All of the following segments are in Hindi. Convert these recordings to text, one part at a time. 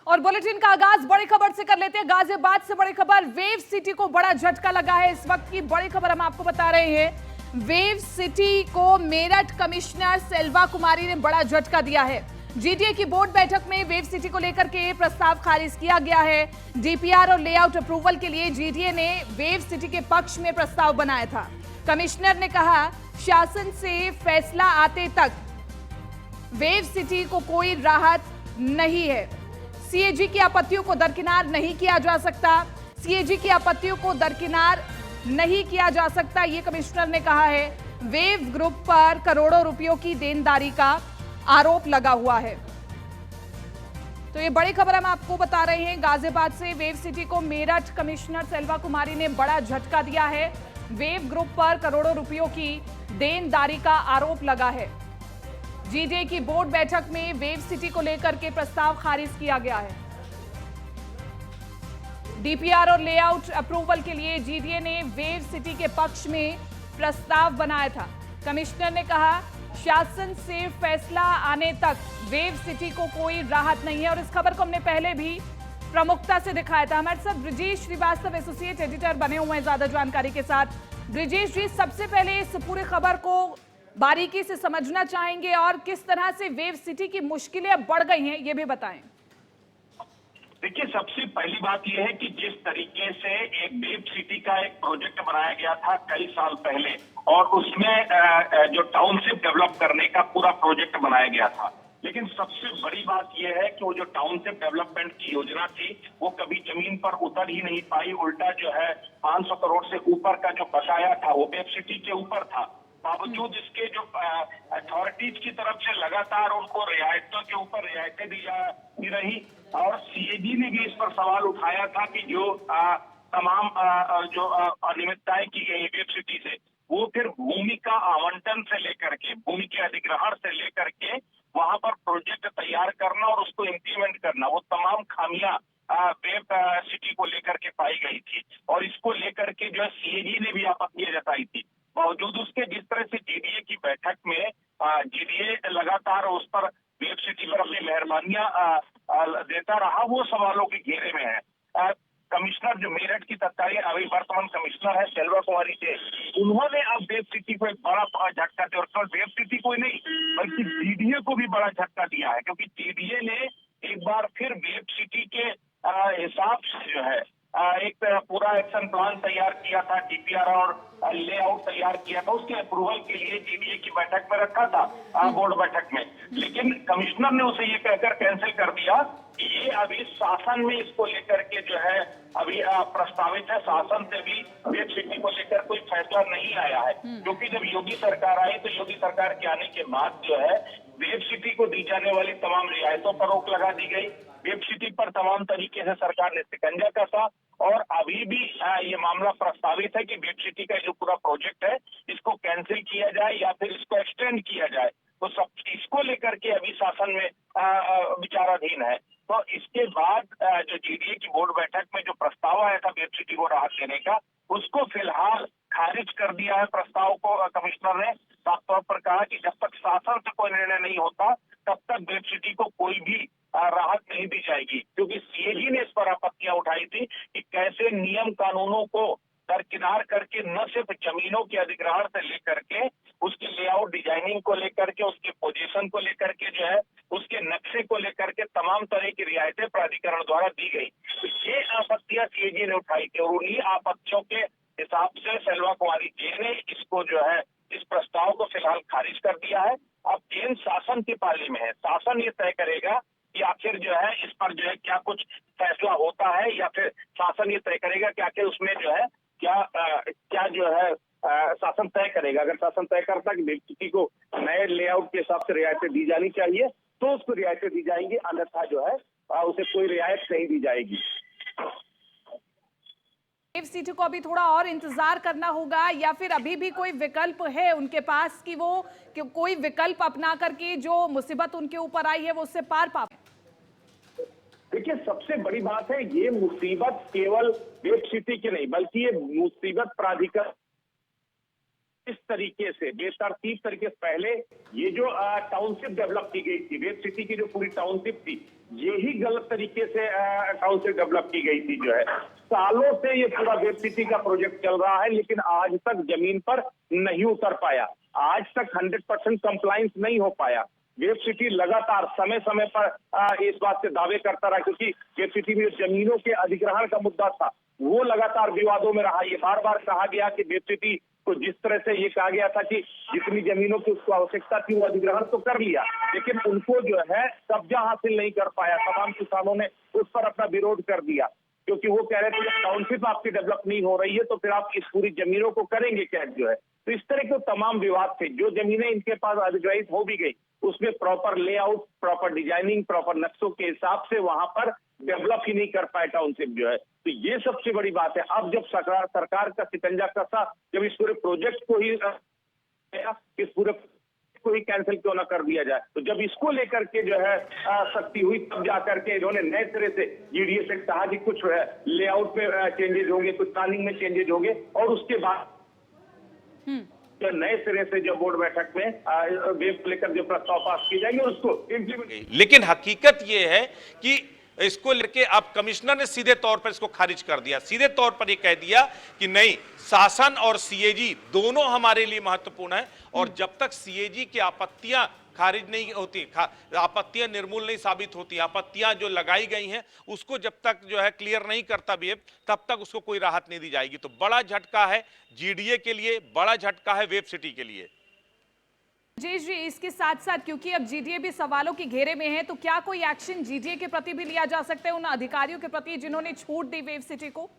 और बुलेटिन का आगाज बड़ी खबर से कर लेते हैं। गाजियाबाद से बड़ी खबर, वेव सिटी को बड़ा झटका लगा है। इस वक्त की बड़ी खबर हम आपको बता रहे हैं। वेव सिटी को मेरठ कमिश्नर सेल्वा कुमारी ने बड़ा झटका दिया है। जीटीए की बोर्ड बैठक में वेव सिटी को लेकर के प्रस्ताव खारिज किया गया है। डीपीआर और लेआउट अप्रूवल के लिए जीटीए ने वेव सिटी के पक्ष में प्रस्ताव बनाया था। कमिश्नर ने कहा, शासन से फैसला आते तक वेव सिटी को कोई राहत नहीं है। सीएजी की आपत्तियों को दरकिनार नहीं किया जा सकता। सीएजी की आपत्तियों को दरकिनार नहीं किया जा सकता, ये कमिश्नर ने कहा है। वेव ग्रुप पर करोड़ों रुपयों की देनदारी का आरोप लगा हुआ है। तो ये बड़ी खबर हम आपको बता रहे हैं। गाजियाबाद से वेव सिटी को मेरठ कमिश्नर सेल्वा कुमारी ने बड़ा झटका दिया है। वेव ग्रुप पर करोड़ों रुपयों की देनदारी का आरोप लगा है। जीटीए की बोर्ड बैठक में वेव सिटी को लेकर के प्रस्ताव खारिज किया गया है। डीपीआर और लेआउट अप्रूवल के लिए जीटीए ने वेव सिटी के पक्ष में प्रस्ताव बनाया था। कमिश्नर ने कहा, शासन से फैसला आने तक वेव सिटी को कोई राहत नहीं है। और इस खबर को हमने पहले भी प्रमुखता से दिखाया था। हमारे साथ ब्रिजेश श्रीवास्तव एसोसिएट एडिटर बने हुए हैं ज्यादा जानकारी के साथ। ब्रिजेश जी, सबसे पहले इस पूरी खबर को बारीकी से समझना चाहेंगे और किस तरह से वेव सिटी की मुश्किलें बढ़ गई हैं, ये भी बताएं। देखिए, सबसे पहली बात यह है कि जिस तरीके से एक वेव सिटी का एक प्रोजेक्ट बनाया गया था कई साल पहले, और उसमें जो टाउनशिप डेवलप करने का पूरा प्रोजेक्ट बनाया गया था, लेकिन सबसे बड़ी बात यह है कि वो जो टाउनशिप डेवलपमेंट की योजना थी वो कभी जमीन पर उतर ही नहीं पाई। उल्टा जो है 500 करोड़ से ऊपर का जो बकाया था वो वेव सिटी के ऊपर था। बावजूद इसके जो अथॉरिटीज की तरफ से लगातार उनको रियायतों के ऊपर रियायतें दी रही, और सीएजी ने भी इस पर सवाल उठाया था कि जो तमाम जो अनियमितताएं की गई वेब सिटी से, वो फिर भूमि का आवंटन से लेकर के, भूमि के अधिग्रहण से लेकर के वहां पर प्रोजेक्ट तैयार करना और उसको इम्प्लीमेंट करना, वो तमाम खामियां वेब सिटी को लेकर के पाई गई थी। और इसको लेकर के जो है सीएजी ने भी आपत्तियां जताई थी। बावजूद उसके जिस तरह से जीडीए की बैठक में जीडीए लगातार उस पर वेब सिटी पर अपनी मेहरबानियां देता रहा, वो सवालों के घेरे में है। कमिश्नर जो मेरठ की तत्कालीन अभी वर्तमान कमिश्नर है सेल्वा कुमारी थे, उन्होंने अब वेब सिटी को एक बड़ा झटका दिया। और केवल वेब सिटी को ही नहीं बल्कि जीडीए को भी बड़ा झटका दिया है, क्योंकि जीडीए ने एक बार फिर वेब सिटी के हिसाब से जो है एक पूरा एक्शन प्लान तैयार किया था, डीपीआर और लेआउट तैयार किया था, उसके अप्रूवल के लिए जीडीए की बैठक में रखा था, बोर्ड बैठक में। लेकिन कमिश्नर ने उसे ये कहकर कैंसिल कर दिया कि ये अभी शासन में इसको लेकर के जो है अभी प्रस्तावित है। शासन से भी वेब सिटी को लेकर कोई फैसला नहीं आया है, क्योंकि जब योगी सरकार आई तो योगी सरकार के आने के बाद जो है वेब सिटी को दी जाने वाली तमाम रियायतों पर रोक लगा दी गई। वेब सिटी पर तमाम तरीके से सरकार ने शिकंजा कसा, और अभी भी ये मामला प्रस्तावित है कि वेब सिटी का जो पूरा प्रोजेक्ट है इसको कैंसिल किया जाए या फिर इसको एक्सटेंड किया जाए। तो सब इसको लेकर के अभी शासन में विचाराधीन है। तो इसके बाद जो जीडीए की बोर्ड बैठक में जो प्रस्ताव आया था वेब सिटी को राहत देने का, उसको फिलहाल खारिज कर दिया है प्रस्ताव को। कमिश्नर ने साफ तौर पर कहा कि जब तक शासन से कोई निर्णय नहीं होता तब तक वेब सिटी को कोई भी राहत नहीं दी जाएगी, क्योंकि सीएजी ने इस पर आपत्तियां उठाई थी कि कैसे नियम कानूनों को दरकिनार करके न सिर्फ जमीनों के अधिग्रहण से लेकर के उसकी लेआउट डिजाइनिंग को लेकर के, उसके पोजीशन को लेकर के जो है उसके नक्शे को लेकर के तमाम तरह की रियायतें प्राधिकरण द्वारा दी गई। तो ये आपत्तियां सीएजी ने उठाई थी, और उन्हीं आपत्तियों के हिसाब से सेल्वा कुमारी जी ने इसको जो है इस प्रस्ताव को फिलहाल खारिज कर दिया है। अब केंद्र शासन के पाले में है, शासन ये तय करेगा कि आखिर जो है इस पर जो है क्या कुछ फैसला होता है, या फिर शासन ये तय करेगा कि आखिर उसमें जो है क्या जो है शासन तय करेगा। अगर शासन तय करता है कि वेब सिटी को नए लेआउट के हिसाब से रियायतें दी जानी चाहिए तो उसको रियायतें दी जाएंगी, अन्यथा जो है उसे कोई रियायत नहीं दी जाएगी। वेव सिटी को अभी थोड़ा और इंतजार करना होगा, या फिर अभी भी कोई विकल्प है उनके पास कि वो कोई विकल्प अपना करके जो मुसीबत उनके ऊपर आई है वो उससे पार पा? देखिए, सबसे बड़ी बात है ये मुसीबत केवल वेब सिटी की नहीं बल्कि ये मुसीबत प्राधिकरण इस तरीके से बेतरतीब तरीके से पहले ये जो टाउनशिप डेवलप की गई थी, वेब सिटी की जो पूरी टाउनशिप थी यही गलत तरीके से टाउनशिप डेवलप की गई थी। जो है सालों से ये पूरा वेब सिटी का प्रोजेक्ट चल रहा है, लेकिन आज तक जमीन पर नहीं उतर पाया। आज तक 100% कंप्लायंस नहीं हो पाया। वेब सिटी लगातार समय समय पर इस बात से दावे करता रहा, क्योंकि वेब सिटी में जमीनों के अधिग्रहण का मुद्दा था, वो लगातार विवादों में रहा। ये बार बार कहा गया कि वेब सिटी को जिस तरह से ये कहा गया था कि जितनी जमीनों की उसको आवश्यकता थी वो अधिग्रहण तो कर लिया, लेकिन उनको जो है कब्जा हासिल नहीं कर पाया। तमाम किसानों ने उस पर अपना विरोध कर दिया, क्योंकि वो कह रहे थे जब टाउनशिप आपकी डेवलप नहीं हो रही है तो फिर आप इस पूरी जमीनों को करेंगे क्या। जो है तो इस तरह के तमाम विवाद थे। जो जमीनें इनके पास अधिग्रहित हो भी गई, उसमें proper layout, proper designing, proper नक्शों के हिसाब से वहां पर डेवलप ही नहीं कर पाए टाउनशिप। जो है तो ये सबसे बड़ी बात है। अब जब सरकार का शिकंजा कसा, जब इस पूरे प्रोजेक्ट को ही इस पूरे को ही कैंसिल क्यों ना कर दिया जाए, तो जब इसको लेकर के जो है सख्ती हुई, तब जाकर के इन्होंने नए सिरे से जीडीए से कहा कि कुछ लेआउट में चेंजेज होंगे, कुछ प्लानिंग में चेंजेज होंगे, और उसके बाद जो नए सिरे से जो बोर्ड बैठक में वेब को लेकर जो प्रस्ताव पास किए जाएंगे उसको इम्प्लीमेंट। लेकिन हकीकत यह है कि इसको लेके अब कमिश्नर ने सीधे तौर पर इसको खारिज कर दिया। सीधे तौर पर ये कह दिया कि नहीं, शासन और सीएजी दोनों हमारे लिए महत्वपूर्ण है, और जब तक सीएजी की आपत्तियां खारिज नहीं होती, आपत्तियां निर्मूल नहीं साबित होती, आपत्तियां जो लगाई गई हैं उसको जब तक जो है क्लियर नहीं करता भी, तब तक उसको कोई राहत नहीं दी जाएगी। तो बड़ा झटका है जीडीए के लिए, बड़ा झटका है वेब सिटी के लिए। जी जी, इसके साथ साथ क्योंकि अब जीडीए भी सवालों के घेरे में है, तो क्या कोई एक्शन जीडीए के प्रति भी लिया जा सकता है, उन अधिकारियों के प्रति जिन्होंने छूट दी वेब सिटी को?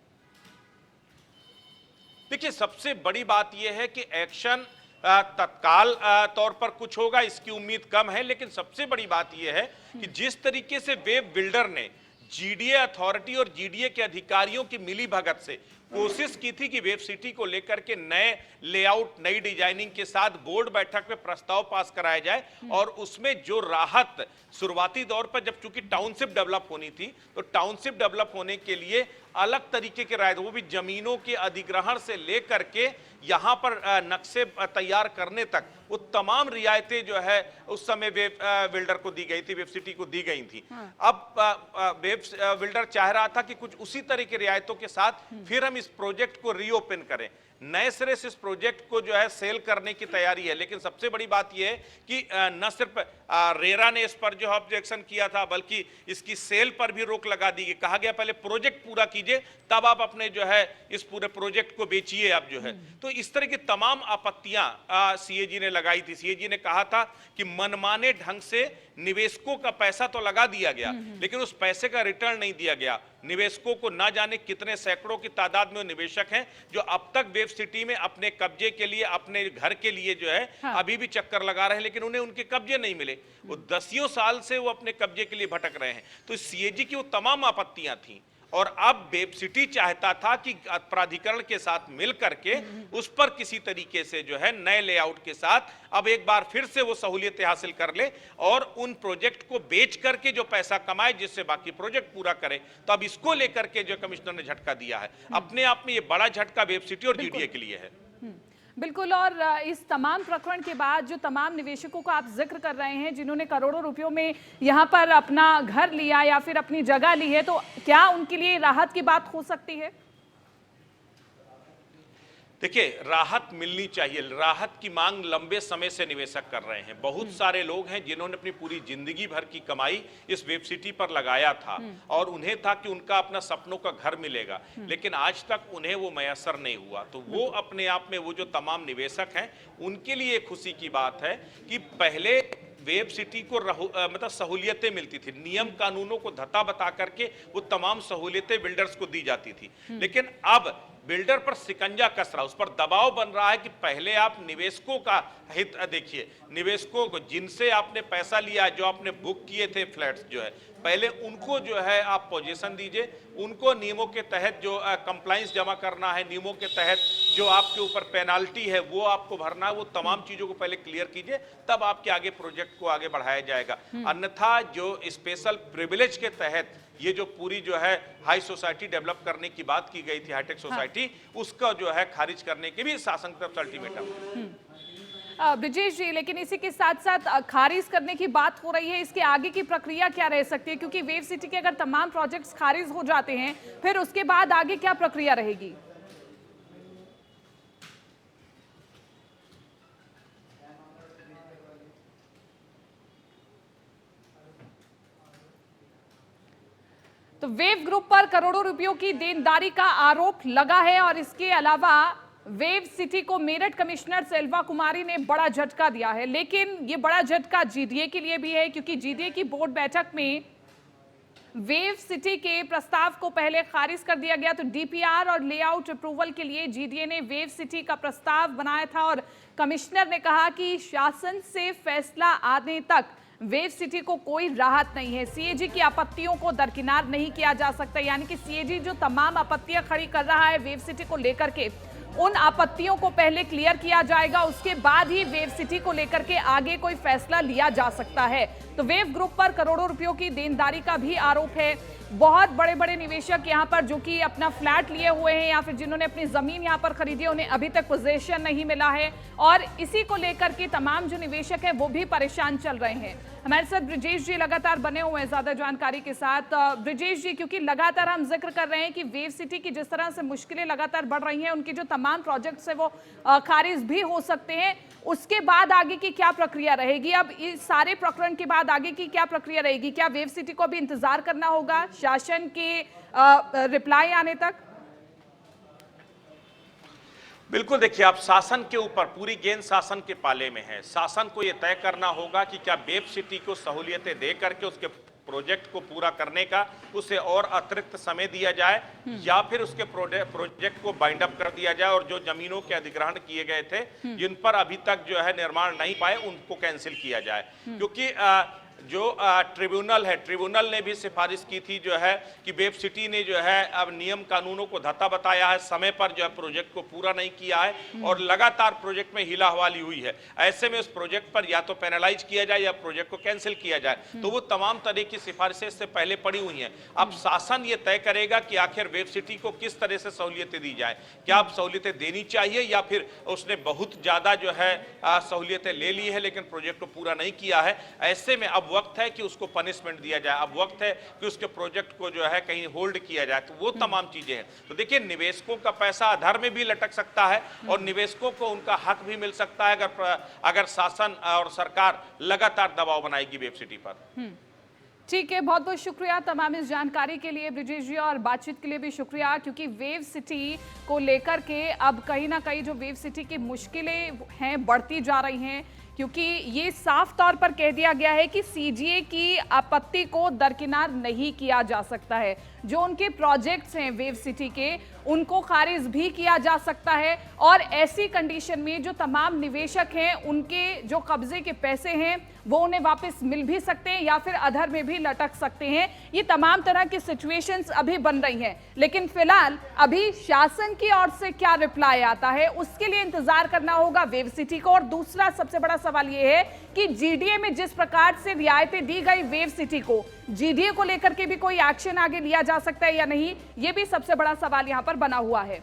देखिए, सबसे बड़ी बात यह है कि एक्शन तत्काल तौर पर कुछ होगा इसकी उम्मीद कम है, लेकिन सबसे बड़ी बात यह है कि जिस तरीके से वेब बिल्डर ने जीडीए अथॉरिटी और जीडीए के अधिकारियों की मिली भगत से कोशिश की थी कि वेब सिटी को लेकर के नए लेआउट, नई डिजाइनिंग के साथ बोर्ड बैठक में प्रस्ताव पास कराया जाए, और उसमें जो राहत शुरुआती दौर पर, जब चूंकि टाउनशिप डेवलप होनी थी, तो टाउनशिप डेवलप होने के लिए अलग तरीके के राय, वो भी जमीनों के अधिग्रहण से लेकर के यहां पर नक्शे तैयार करने तक, वो तमाम रियायतें जो है उस समय वेब बिल्डर को दी गई थी, वेब सिटी को दी गई थी। अब वेब बिल्डर चाह रहा था कि कुछ उसी तरह की रियायतों के साथ फिर हम इस प्रोजेक्ट को रीओपन करें, नए सिरे से इस प्रोजेक्ट को जो है सेल करने की तैयारी है। लेकिन सबसे बड़ी बात यह है कि न सिर्फ रेरा ने इस पर जो ऑब्जेक्शन किया था, बल्कि इसकी सेल पर भी रोक लगा दी गई। कहा गया पहले प्रोजेक्ट पूरा कीजिए, तब आप अपने जो है इस पूरे प्रोजेक्ट को बेचिए आप जो है। तो इस तरह की तमाम आपत्तियां सीएजी ने लगाई थी। सीएजी ने कहा था कि मनमाने ढंग से निवेशकों का पैसा तो लगा दिया गया, लेकिन उस पैसे का रिटर्न नहीं दिया गया। निवेशकों को ना जाने कितने सैकड़ों की तादाद में निवेशक हैं जो अब तक वेब सिटी में अपने कब्जे के लिए, अपने घर के लिए जो है अभी भी चक्कर लगा रहे हैं, लेकिन उन्हें उनके कब्जे नहीं मिले। वो दसियों साल से वो अपने कब्जे के लिए भटक रहे हैं। तो सीएजी की वो तमाम आपत्तियां थी, और अब वेब सिटी चाहता था कि प्राधिकरण के साथ मिल करके उस पर किसी तरीके से जो है नए लेआउट के साथ अब एक बार फिर से वो सहूलियतें हासिल कर ले, और उन प्रोजेक्ट को बेच करके जो पैसा कमाए, जिससे बाकी प्रोजेक्ट पूरा करे। तो अब इसको लेकर के जो कमिश्नर ने झटका दिया है, अपने आप में ये बड़ा झटका वेब सिटी और जीडीए के लिए है। बिल्कुल, और इस तमाम प्रकरण के बाद जो तमाम निवेशकों का आप जिक्र कर रहे हैं, जिन्होंने करोड़ों रुपयों में यहाँ पर अपना घर लिया या फिर अपनी जगह ली है, तो क्या उनके लिए राहत की बात हो सकती है? देखिए, राहत मिलनी चाहिए। राहत की मांग लंबे समय से निवेशक कर रहे हैं। बहुत सारे लोग हैं जिन्होंने अपनी पूरी जिंदगी भर की कमाई इस वेब सिटी पर लगाया था, और उन्हें था कि उनका अपना सपनों का घर मिलेगा, लेकिन आज तक उन्हें वो मयसर नहीं हुआ। तो वो अपने आप में, वो जो तमाम निवेशक हैं, उनके लिए खुशी की बात है कि पहले वेब सिटी को मतलब सहूलियतें मिलती थी, नियम कानूनों को धता बता करके वो तमाम सहूलियतें बिल्डर्स को दी जाती थी। लेकिन अब बिल्डर पर शिकंजा कस रहा, उस पर दबाव बन रहा है कि पहले आप निवेशकों का हित देखिए, निवेशकों को जिनसे आपने पैसा लिया, जो आपने बुक किए थे फ्लैट्स जो है, पहले उनको जो है आप पोजीशन दीजिए, उनको नियमों के तहत जो कंप्लाइंस जमा करना है, नियमों के तहत जो आपके ऊपर पेनाल्टी है वो आपको भरना है, वो तमाम चीजों को पहले क्लियर कीजिए, तब आपके आगे प्रोजेक्ट को आगे बढ़ाया जाएगा। अन्यथा जो स्पेशल प्रिविलेज के तहत ये जो पूरी जो है हाई सोसाइटी डेवलप करने की बात की गई थी, हाईटेक सोसाइटी, उसका जो है खारिज करने के भी शासन की तरफ से अल्टीमेटम। ब्रिजेश जी, लेकिन इसी के साथ साथ खारिज करने की बात हो रही है, इसके आगे की प्रक्रिया क्या रह सकती है? क्योंकि वेव सिटी के अगर तमाम प्रोजेक्ट्स खारिज हो जाते हैं, फिर उसके बाद आगे क्या प्रक्रिया रहेगी? तो वेव ग्रुप पर करोड़ों रुपयों की देनदारी का आरोप लगा है और इसके अलावा वेव सिटी को मेरठ कमिश्नर सेल्वा कुमारी ने बड़ा झटका दिया है। लेकिन ये बड़ा झटका जीडीए के लिए भी है, क्योंकि जीडीए की बोर्ड बैठक में वेव सिटी के प्रस्ताव को पहले खारिज कर दिया गया। तो डीपीआर और लेआउट अप्रूवल के लिए जीडीए ने वेव सिटी का प्रस्ताव बनाया था और कमिश्नर ने कहा कि शासन से फैसला आने तक वेव सिटी को कोई राहत नहीं है। सीएजी की आपत्तियों को दरकिनार नहीं किया जा सकता, यानी कि सीएजी जो तमाम आपत्तियां खड़ी कर रहा है वेव सिटी को लेकर के, उन आपत्तियों को पहले क्लियर किया जाएगा, उसके बाद ही वेव सिटी को लेकर के आगे कोई फैसला लिया जा सकता है। तो वेव ग्रुप पर करोड़ों रुपयों की देनदारी का भी आरोप है। बहुत बड़े बड़े निवेशक यहाँ पर जो कि अपना फ्लैट लिए हुए हैं या फिर जिन्होंने अपनी जमीन यहाँ पर खरीदी है, उन्हें अभी तक पोजीशन नहीं मिला है और इसी को लेकर के तमाम जो निवेशक है वो भी परेशान चल रहे हैं। हमारे साथ ब्रिजेश जी लगातार बने हुए हैं ज्यादा जानकारी के साथ। ब्रिजेश जी, क्योंकि लगातार हम जिक्र कर रहे हैं कि वेव सिटी की जिस तरह से मुश्किलें लगातार बढ़ रही हैं, उनके जो तमाम प्रोजेक्ट्स है वो खारिज भी हो सकते हैं, उसके बाद आगे की क्या प्रक्रिया रहेगी? अब इस सारे प्रकरण के बाद आगे की क्या प्रक्रिया रहेगी? क्या वेव सिटी को अभी इंतजार करना होगा शासन के रिप्लाई आने तक? बिल्कुल, देखिए, आप शासन के ऊपर पूरी गेंद शासन के पाले में है। शासन को यह तय करना होगा कि क्या वेव सिटी को सहूलियतें दे करके उसके प्रोजेक्ट को पूरा करने का उसे और अतिरिक्त समय दिया जाए या फिर उसके प्रोजेक्ट को बाइंड अप कर दिया जाए और जो जमीनों के अधिग्रहण किए गए थे जिन पर अभी तक जो है निर्माण नहीं पाए उनको कैंसिल किया जाए। क्योंकि जो ट्रिब्यूनल है, ट्रिब्यूनल ने भी सिफारिश की थी जो है कि वेव सिटी ने जो है अब नियम कानूनों को धत्ता बताया है, समय पर जो है प्रोजेक्ट को पूरा नहीं किया है और लगातार प्रोजेक्ट में हिला हवाली हुई है। ऐसे में उस प्रोजेक्ट पर या तो पेनलाइज किया जाए या प्रोजेक्ट को कैंसिल किया जाए। तो वो तमाम तरह की सिफारिशें इससे पहले पड़ी हुई हैं। अब शासन ये तय करेगा कि आखिर वेव सिटी को किस तरह से सहूलियतें दी जाए। क्या अब सहूलियतें देनी चाहिए या फिर उसने बहुत ज्यादा जो है सहूलियतें ले ली है लेकिन प्रोजेक्ट को पूरा नहीं किया है। ऐसे में अब वक्त है कि उसको पनिशमेंट दिया जाए, अब वक्त है कि उसके प्रोजेक्ट को जो है कहीं होल्ड किया जाए। तो वो तमाम चीजें हैं। तो देखिए, निवेशकों का पैसा अधर में भी लटक सकता है और निवेशकों को उनका हक भी मिल सकता है अगर शासन और सरकार लगातार दबाव बनाएगी वेब सिटी पर। ठीक है, बहुत बहुत शुक्रिया तमाम इस जानकारी के लिए ब्रिजेश जी, और बातचीत के लिए भी शुक्रिया, क्योंकि वेव सिटी को लेकर के अब कहीं ना कहीं जो वेव सिटी की मुश्किलें हैं बढ़ती जा रही हैं, क्योंकि ये साफ तौर पर कह दिया गया है कि सीजीए की आपत्ति को दरकिनार नहीं किया जा सकता है। जो उनके प्रोजेक्ट्स हैं वेव सिटी के, उनको खारिज भी किया जा सकता है और ऐसी कंडीशन में जो तमाम निवेशक हैं उनके जो कब्जे के पैसे हैं वो उन्हें वापस मिल भी सकते हैं या फिर अधर में भी लटक सकते हैं। ये तमाम तरह की सिचुएशंस अभी बन रही हैं, लेकिन फिलहाल अभी शासन की ओर से क्या रिप्लाई आता है उसके लिए इंतजार करना होगा वेव सिटी को। और दूसरा सबसे बड़ा सवाल ये है कि जीडीए में जिस प्रकार से रियायतें दी गई वेव सिटी को, जीडीए को लेकर के भी कोई एक्शन आगे लिया जा सकता है या नहीं, ये भी सबसे बड़ा सवाल यहां पर बना हुआ है।